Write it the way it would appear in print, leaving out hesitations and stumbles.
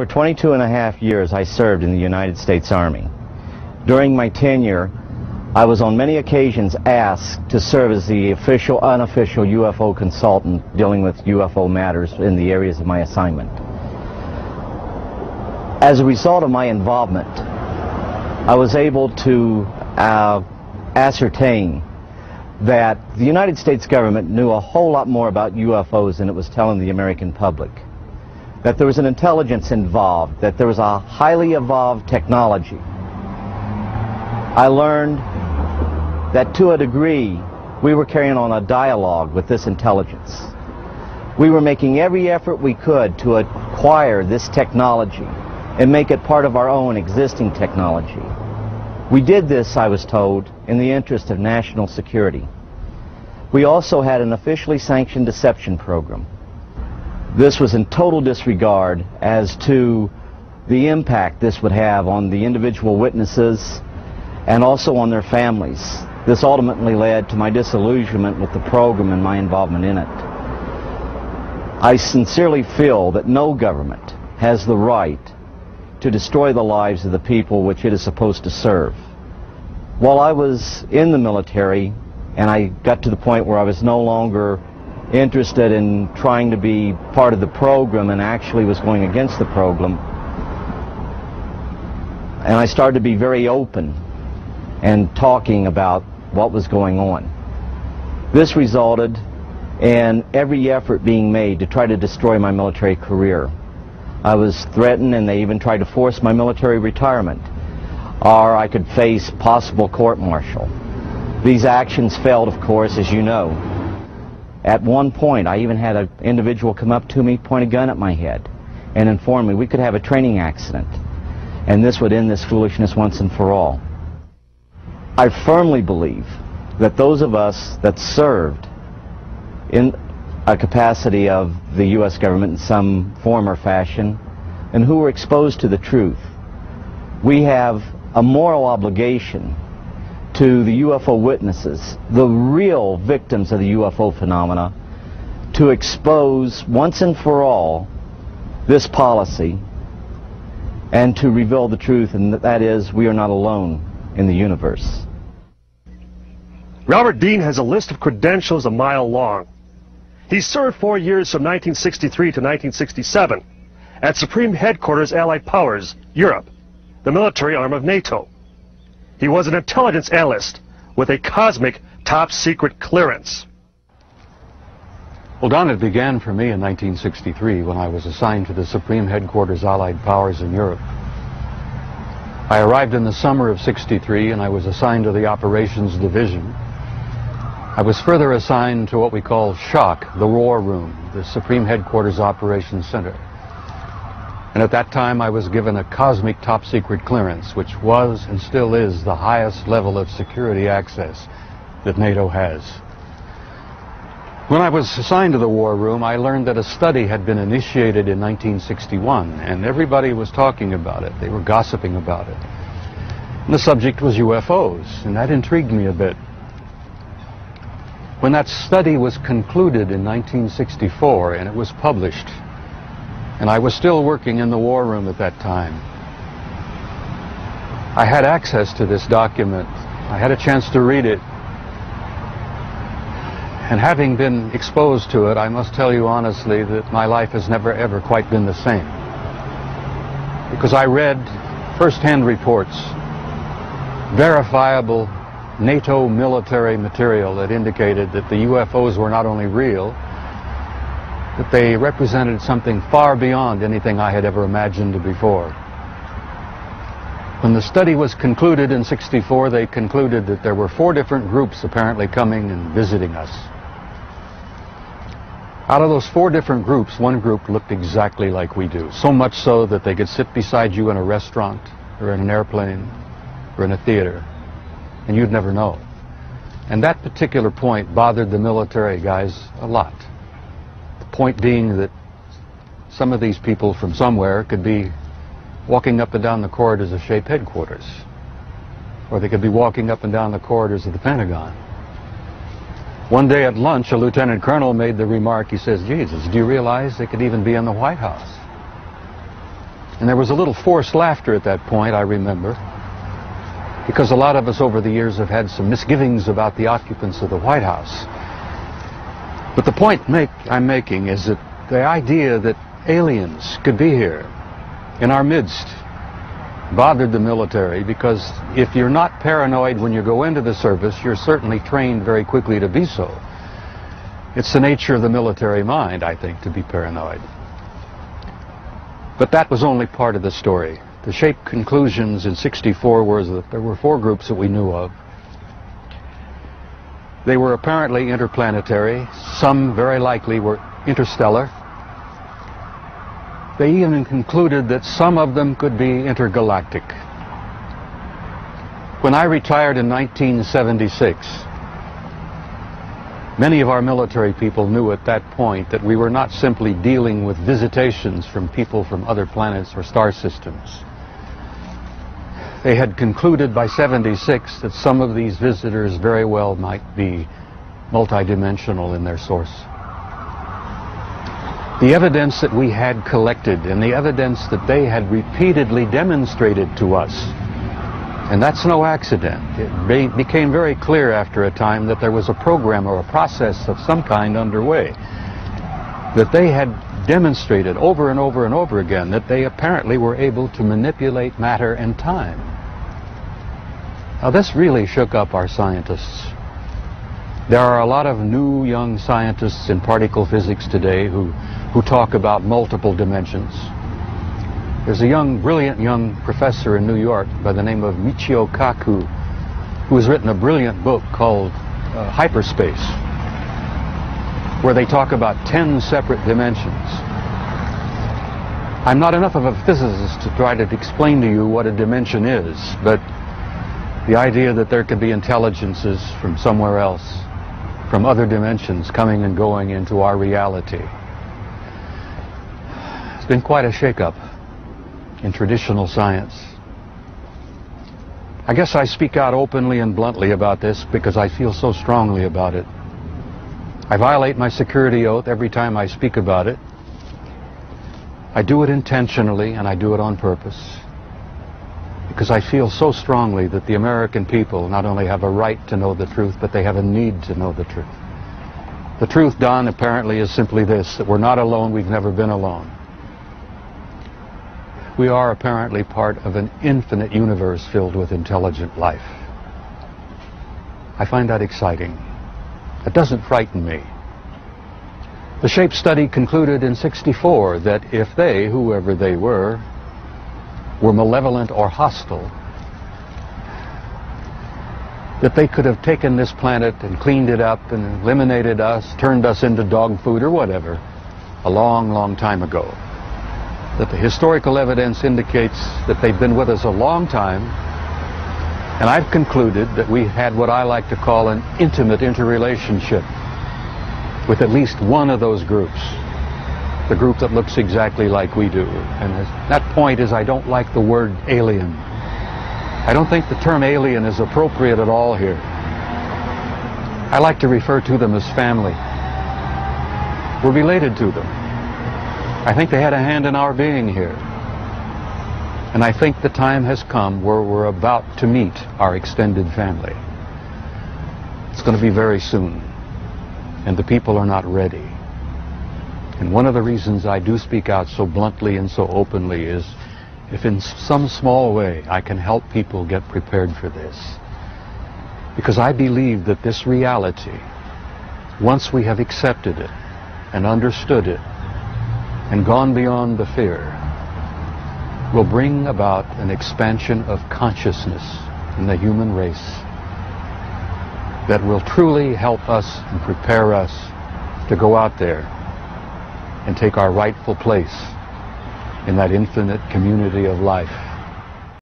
For 22 and a half years, I served in the United States Army. During my tenure, I was on many occasions asked to serve as the official, unofficial UFO consultant dealing with UFO matters in the areas of my assignment. As a result of my involvement, I was able to ascertain that the United States government knew a whole lot more about UFOs than it was telling the American public. That there was an intelligence involved, that there was a highly evolved technology. I learned that to a degree we were carrying on a dialogue with this intelligence. We were making every effort we could to acquire this technology and make it part of our own existing technology. We did this, I was told, in the interest of national security. We also had an officially sanctioned deception program. This was in total disregard as to the impact this would have on the individual witnesses and also on their families. This ultimately led to my disillusionment with the program and my involvement in it. I sincerely feel that no government has the right to destroy the lives of the people which it is supposed to serve. While I was in the military and I got to the point where I was no longer interested in trying to be part of the program and actually was going against the program, and I started to be very open and talking about what was going on. This resulted in every effort being made to try to destroy my military career. I was threatened and they even tried to force my military retirement, or I could face possible court-martial. These actions failed, of course, as you know. At one point, I even had an individual come up to me, point a gun at my head, and inform me we could have a training accident, and this would end this foolishness once and for all. I firmly believe that those of us that served in a capacity of the U.S. government in some form or fashion, and who were exposed to the truth, we have a moral obligation to the UFO witnesses, the real victims of the UFO phenomena, to expose once and for all this policy and to reveal the truth, and that is, we are not alone in the universe. Robert Dean has a list of credentials a mile long. He served 4 years from 1963 to 1967 at Supreme Headquarters Allied Powers, Europe, the military arm of NATO. He was an intelligence analyst with a cosmic top-secret clearance. Well, Don, it began for me in 1963 when I was assigned to the Supreme Headquarters Allied Powers in Europe. I arrived in the summer of '63 and I was assigned to the Operations Division. I was further assigned to what we call SHOC, the War Room, the Supreme Headquarters Operations Center. And at that time I was given a cosmic top-secret clearance, which was and still is the highest level of security access that NATO has. When I was assigned to the War Room, I learned that a study had been initiated in 1961, and everybody was talking about it. They were gossiping about it. And the subject was UFOs, and that intrigued me a bit. When that study was concluded in 1964 and it was published, and I was still working in the War Room at that time, I had access to this document. I had a chance to read it. And having been exposed to it, I must tell you honestly that my life has never ever quite been the same. Because I read first-hand reports, verifiable NATO military material that indicated that the UFOs were not only real, that they represented something far beyond anything I had ever imagined before. When the study was concluded in '64, they concluded that there were 4 different groups apparently coming and visiting us. Out of those 4 different groups, one group looked exactly like we do, so much so that they could sit beside you in a restaurant or in an airplane or in a theater, and you'd never know. And that particular point bothered the military guys a lot. The point being that some of these people from somewhere could be walking up and down the corridors of SHAPE headquarters, or they could be walking up and down the corridors of the Pentagon. One day at lunch, a lieutenant colonel made the remark, he says, "Jesus, do you realize they could even be in the White House?" And there was a little forced laughter at that point, I remember, because a lot of us over the years have had some misgivings about the occupants of the White House. But the point I'm making is that the idea that aliens could be here in our midst bothered the military, because if you're not paranoid when you go into the service, you're certainly trained very quickly to be so. It's the nature of the military mind, I think, to be paranoid. But that was only part of the story. The SHAPE conclusions in '64 were that there were 4 groups that we knew of. They were apparently interplanetary. Some very likely were interstellar. They even concluded that some of them could be intergalactic. When I retired in 1976, many of our military people knew at that point that we were not simply dealing with visitations from people from other planets or star systems. They had concluded by '76 that some of these visitors very well might be multidimensional in their source. The evidence that we had collected and the evidence that they had repeatedly demonstrated to us, and that's no accident. It became very clear after a time that there was a program or a process of some kind underway, that they had demonstrated over and over and over again that they apparently were able to manipulate matter and time. Now this really shook up our scientists. There are a lot of new young scientists in particle physics today who talk about multiple dimensions. There's a brilliant young professor in New York by the name of Michio Kaku, who has written a brilliant book called Hyperspace, where they talk about 10 separate dimensions. I'm not enough of a physicist to try to explain to you what a dimension is, but the idea that there could be intelligences from somewhere else, from other dimensions, coming and going into our reality. It's been quite a shake-up in traditional science. I guess I speak out openly and bluntly about this because I feel so strongly about it. I violate my security oath every time I speak about it. I do it intentionally, and I do it on purpose, because I feel so strongly that the American people not only have a right to know the truth, but they have a need to know the truth. The truth, Don, apparently is simply this, that we're not alone, we've never been alone. We are apparently part of an infinite universe filled with intelligent life. I find that exciting. It doesn't frighten me. The SHAPE study concluded in '64 that if they, whoever they were malevolent or hostile, that they could have taken this planet and cleaned it up and eliminated us, turned us into dog food or whatever, a long, long time ago. That the historical evidence indicates that they've been with us a long time, and I've concluded that we had what I like to call an intimate interrelationship with at least one of those groups. The group that looks exactly like we do. And that point is, I don't like the word alien. I don't think the term alien is appropriate at all here. I like to refer to them as family. We're related to them. I think they had a hand in our being here. And I think the time has come where we're about to meet our extended family. It's going to be very soon. And the people are not ready. And one of the reasons I do speak out so bluntly and so openly is if in some small way I can help people get prepared for this. Because I believe that this reality, once we have accepted it and understood it and gone beyond the fear, will bring about an expansion of consciousness in the human race that will truly help us and prepare us to go out there and take our rightful place in that infinite community of life.